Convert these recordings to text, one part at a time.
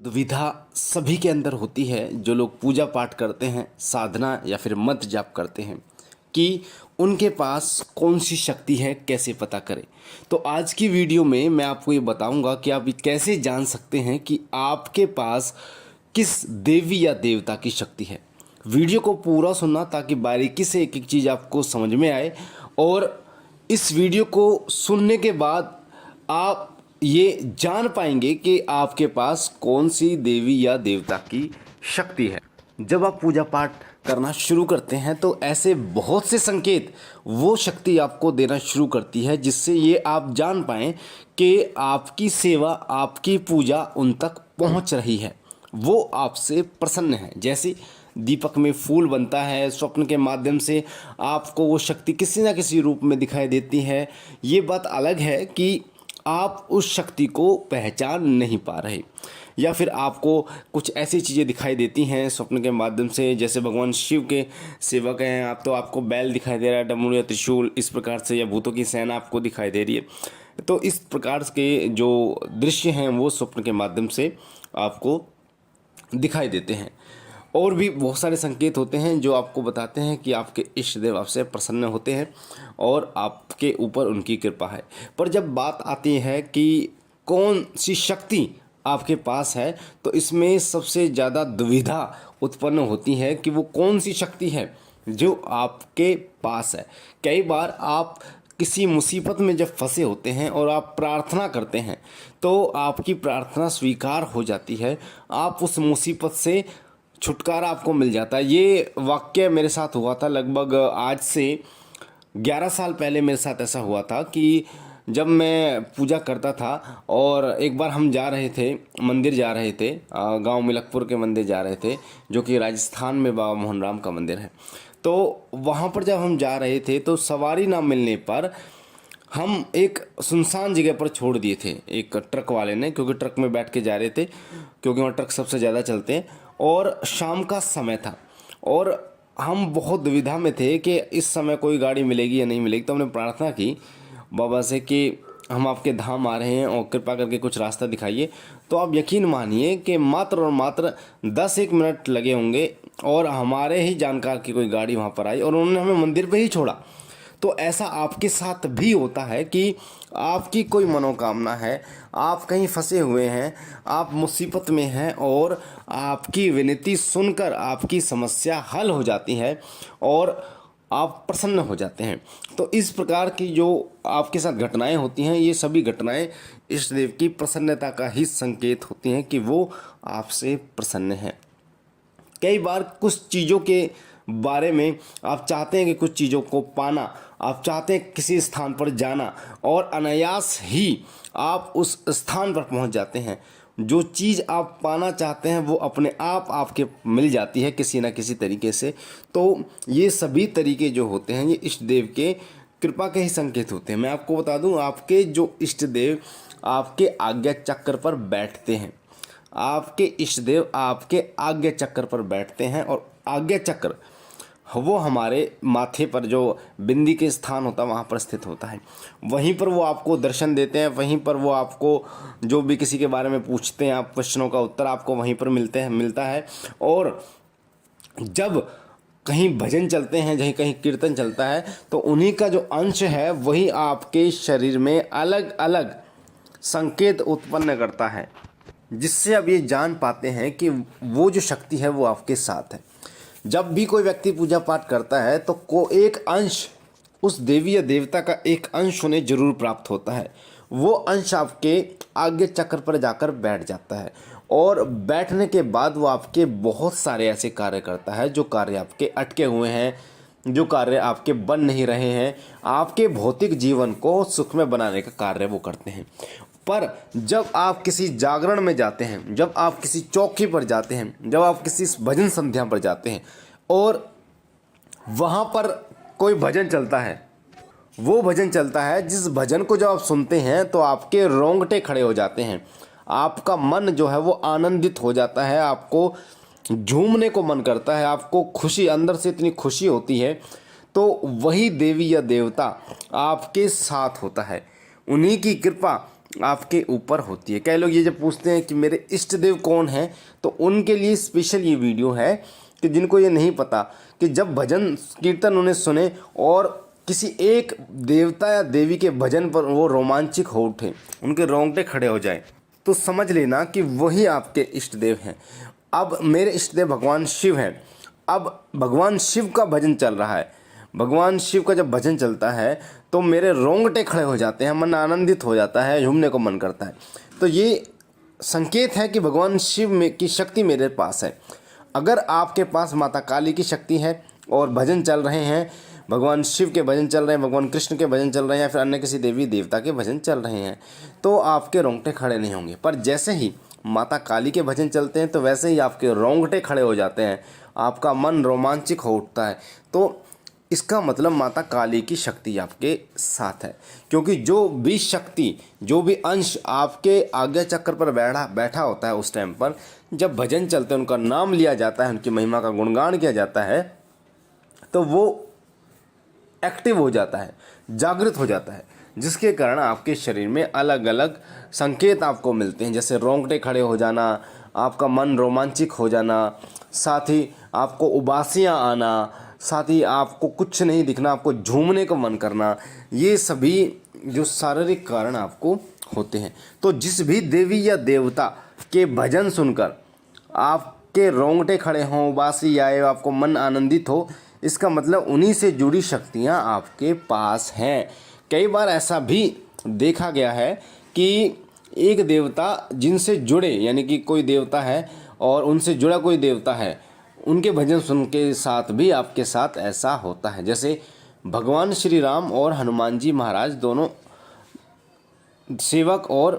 दुविधा सभी के अंदर होती है। जो लोग पूजा पाठ करते हैं, साधना या फिर मंत्र जाप करते हैं कि उनके पास कौन सी शक्ति है, कैसे पता करें। तो आज की वीडियो में मैं आपको ये बताऊंगा कि आप कैसे जान सकते हैं कि आपके पास किस देवी या देवता की शक्ति है। वीडियो को पूरा सुनना ताकि बारीकी से एक एक चीज़ आपको समझ में आए, और इस वीडियो को सुनने के बाद आप ये जान पाएंगे कि आपके पास कौन सी देवी या देवता की शक्ति है। जब आप पूजा पाठ करना शुरू करते हैं तो ऐसे बहुत से संकेत वो शक्ति आपको देना शुरू करती है, जिससे ये आप जान पाएं कि आपकी सेवा, आपकी पूजा उन तक पहुंच रही है, वो आपसे प्रसन्न है। जैसे दीपक में फूल बनता है, स्वप्न के माध्यम से आपको वो शक्ति किसी न किसी रूप में दिखाई देती है। ये बात अलग है कि आप उस शक्ति को पहचान नहीं पा रहे, या फिर आपको कुछ ऐसी चीज़ें दिखाई देती हैं स्वप्न के माध्यम से। जैसे भगवान शिव के सेवक हैं आप, तो आपको बैल दिखाई दे रहा है, डमरू या त्रिशूल इस प्रकार से, या भूतों की सेना आपको दिखाई दे रही है। तो इस प्रकार के जो दृश्य हैं वो स्वप्न के माध्यम से आपको दिखाई देते हैं। और भी बहुत सारे संकेत होते हैं जो आपको बताते हैं कि आपके इष्ट देव आपसे प्रसन्न होते हैं और आपके ऊपर उनकी कृपा है। पर जब बात आती है कि कौन सी शक्ति आपके पास है, तो इसमें सबसे ज़्यादा दुविधा उत्पन्न होती है कि वो कौन सी शक्ति है जो आपके पास है। कई बार आप किसी मुसीबत में जब फंसे होते हैं और आप प्रार्थना करते हैं तो आपकी प्रार्थना स्वीकार हो जाती है, आप उस मुसीबत से छुटकारा आपको मिल जाता है। ये वाक़या मेरे साथ हुआ था लगभग आज से 11 साल पहले। मेरे साथ ऐसा हुआ था कि जब मैं पूजा करता था और एक बार हम जा रहे थे, मंदिर जा रहे थे, गांव मिलकपुर के मंदिर जा रहे थे, जो कि राजस्थान में बाबा मोहन राम का मंदिर है। तो वहाँ पर जब हम जा रहे थे तो सवारी ना मिलने पर हम एक सुनसान जगह पर छोड़ दिए थे एक ट्रक वाले ने, क्योंकि ट्रक में बैठ के जा रहे थे, क्योंकि वहाँ ट्रक सबसे ज़्यादा चलते हैं और शाम का समय था और हम बहुत दुविधा में थे कि इस समय कोई गाड़ी मिलेगी या नहीं मिलेगी। तो हमने प्रार्थना की बाबा से कि हम आपके धाम आ रहे हैं और कृपा करके कुछ रास्ता दिखाइए। तो आप यकीन मानिए कि मात्र और मात्र 10-1 मिनट लगे होंगे और हमारे ही जानकार की कोई गाड़ी वहाँ पर आई और उन्होंने हमें मंदिर पे ही छोड़ा। तो ऐसा आपके साथ भी होता है कि आपकी कोई मनोकामना है, आप कहीं फंसे हुए हैं, आप मुसीबत में हैं और आपकी विनती सुनकर आपकी समस्या हल हो जाती है और आप प्रसन्न हो जाते हैं। तो इस प्रकार की जो आपके साथ घटनाएं होती हैं, ये सभी घटनाएं इष्ट देव की प्रसन्नता का ही संकेत होती हैं कि वो आपसे प्रसन्न हैं। कई बार कुछ चीज़ों के बारे में आप चाहते हैं कि कुछ चीज़ों को पाना, आप चाहते हैं किसी स्थान पर जाना और अनायास ही आप उस स्थान पर पहुंच जाते हैं। जो चीज़ आप पाना चाहते हैं वो अपने आप आपके मिल जाती है किसी ना किसी तरीके से। तो ये सभी तरीके जो होते हैं ये इष्ट देव के कृपा के ही संकेत होते हैं। मैं आपको बता दूं, आपके जो इष्ट देव आपके आज्ञा चक्र पर बैठते हैं, आपके इष्ट देव आपके आज्ञा चक्र पर बैठते हैं और आज्ञा चक्र वो हमारे माथे पर जो बिंदी के स्थान होता है वहाँ पर स्थित होता है। वहीं पर वो आपको दर्शन देते हैं, वहीं पर वो आपको जो भी किसी के बारे में पूछते हैं, आप प्रश्नों का उत्तर आपको वहीं पर मिलता है। और जब कहीं भजन चलते हैं, कहीं कहीं कीर्तन चलता है, तो उन्हीं का जो अंश है वही आपके शरीर में अलग अलग संकेत उत्पन्न करता है, जिससे अब ये जान पाते हैं कि वो जो शक्ति है वो आपके साथ है। जब भी कोई व्यक्ति पूजा पाठ करता है तो एक अंश उस देवी या देवता का एक अंश उन्हें जरूर प्राप्त होता है। वो अंश आपके आज्ञा चक्र पर जाकर बैठ जाता है और बैठने के बाद वो आपके बहुत सारे ऐसे कार्य करता है जो कार्य आपके अटके हुए हैं, जो कार्य आपके बन नहीं रहे हैं, आपके भौतिक जीवन को सुख में बनाने का कार्य वो करते हैं। पर जब आप किसी जागरण में जाते हैं, जब आप किसी चौकी पर जाते हैं, जब आप किसी भजन संध्या पर जाते हैं और वहाँ पर कोई भजन चलता है, वो भजन चलता है जिस भजन को जब आप सुनते हैं तो आपके रोंगटे खड़े हो जाते हैं, आपका मन जो है वो आनंदित हो जाता है, आपको झूमने को मन करता है, आपको खुशी अंदर से इतनी खुशी होती है। तो वही देवी या देवता आपके साथ होता है, उन्हीं की कृपा आपके ऊपर होती है। कई लोग ये जब पूछते हैं कि मेरे इष्ट देव कौन है, तो उनके लिए स्पेशल ये वीडियो है कि जिनको ये नहीं पता कि जब भजन कीर्तन उन्हें सुने और किसी एक देवता या देवी के भजन पर वो रोमांचित हो उठे, उनके रोंगटे खड़े हो जाए, तो समझ लेना कि वही आपके इष्ट देव हैं। अब मेरे इष्ट देव भगवान शिव हैं। अब भगवान शिव का भजन चल रहा है, भगवान शिव का जब भजन चलता है तो मेरे रोंगटे खड़े हो जाते हैं, मन आनंदित हो जाता है, झूमने को मन करता है। तो ये संकेत है कि भगवान शिव में की शक्ति मेरे पास है। अगर आपके पास माता काली की शक्ति है और भजन चल रहे हैं, भगवान शिव के भजन चल रहे हैं, भगवान कृष्ण के भजन चल रहे हैं, या फिर अन्य किसी देवी देवता के भजन चल रहे हैं, तो आपके रोंगटे खड़े नहीं होंगे। पर जैसे ही माता काली के भजन चलते हैं तो वैसे ही आपके रोंगटे खड़े हो जाते हैं, आपका मन रोमांचित हो उठता है। तो इसका मतलब माता काली की शक्ति आपके साथ है, क्योंकि जो भी शक्ति, जो भी अंश आपके आज्ञा चक्र पर बैठा होता है, उस टाइम पर जब भजन चलते हैं, उनका नाम लिया जाता है, उनकी महिमा का गुणगान किया जाता है, तो वो एक्टिव हो जाता है, जागृत हो जाता है, जिसके कारण आपके शरीर में अलग अलग संकेत आपको मिलते हैं, जैसे रोंगटे खड़े हो जाना, आपका मन रोमांचित हो जाना, साथ ही आपको उबासियाँ आना, साथ ही आपको कुछ नहीं दिखना, आपको झूमने को मन करना, ये सभी जो शारीरिक कारण आपको होते हैं। तो जिस भी देवी या देवता के भजन सुनकर आपके रोंगटे खड़े हों, उबासी आए, आपको मन आनंदित हो, इसका मतलब उन्हीं से जुड़ी शक्तियाँ आपके पास हैं। कई बार ऐसा भी देखा गया है कि एक देवता जिनसे जुड़े, यानी कि कोई देवता है और उनसे जुड़ा कोई देवता है, उनके भजन सुन के साथ भी आपके साथ ऐसा होता है। जैसे भगवान श्री राम और हनुमान जी महाराज दोनों सेवक और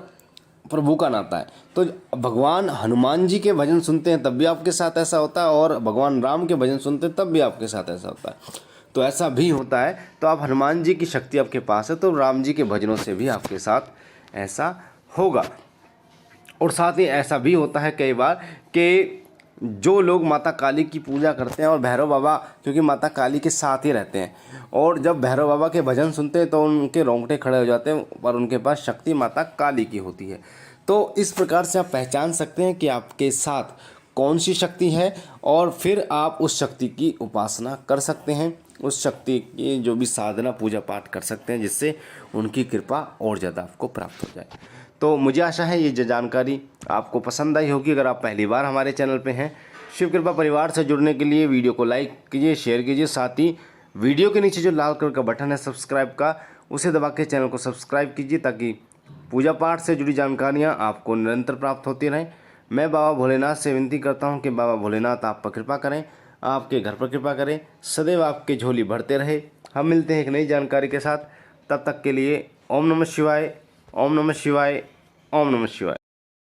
प्रभु का नाता है, तो भगवान हनुमान जी के भजन सुनते हैं तब भी आपके साथ ऐसा होता है, और भगवान राम के भजन सुनते हैं तब भी आपके साथ ऐसा होता है। तो ऐसा भी होता है। तो आप हनुमान जी की शक्ति आपके पास है, तो राम जी के भजनों से भी आपके साथ ऐसा होगा। और साथ ही ऐसा भी होता है कई बार कि जो लोग माता काली की पूजा करते हैं और भैरव बाबा, क्योंकि माता काली के साथ ही रहते हैं, और जब भैरव बाबा के भजन सुनते हैं तो उनके रोंगटे खड़े हो जाते हैं, पर उनके पास शक्ति माता काली की होती है। तो इस प्रकार से आप पहचान सकते हैं कि आपके साथ कौन सी शक्ति है, और फिर आप उस शक्ति की उपासना कर सकते हैं, उस शक्ति की जो भी साधना पूजा पाठ कर सकते हैं, जिससे उनकी कृपा और ज़्यादा आपको प्राप्त हो जाए। तो मुझे आशा है ये जानकारी आपको पसंद आई होगी। अगर आप पहली बार हमारे चैनल पे हैं, शिव कृपा परिवार से जुड़ने के लिए वीडियो को लाइक कीजिए, शेयर कीजिए, साथ ही वीडियो के नीचे जो लाल कलर का बटन है सब्सक्राइब का, उसे दबा के चैनल को सब्सक्राइब कीजिए, ताकि पूजा पाठ से जुड़ी जानकारियाँ आपको निरंतर प्राप्त होती रहें। मैं बाबा भोलेनाथ से विनती करता हूँ कि बाबा भोलेनाथ आप पर कृपा करें, आपके घर पर कृपा करें, सदैव आपके झोली भरते रहे। हम मिलते हैं एक नई जानकारी के साथ, तब तक के लिए ओम नमः शिवाय, ओम नमः शिवाय, ओम नमः शिवाय।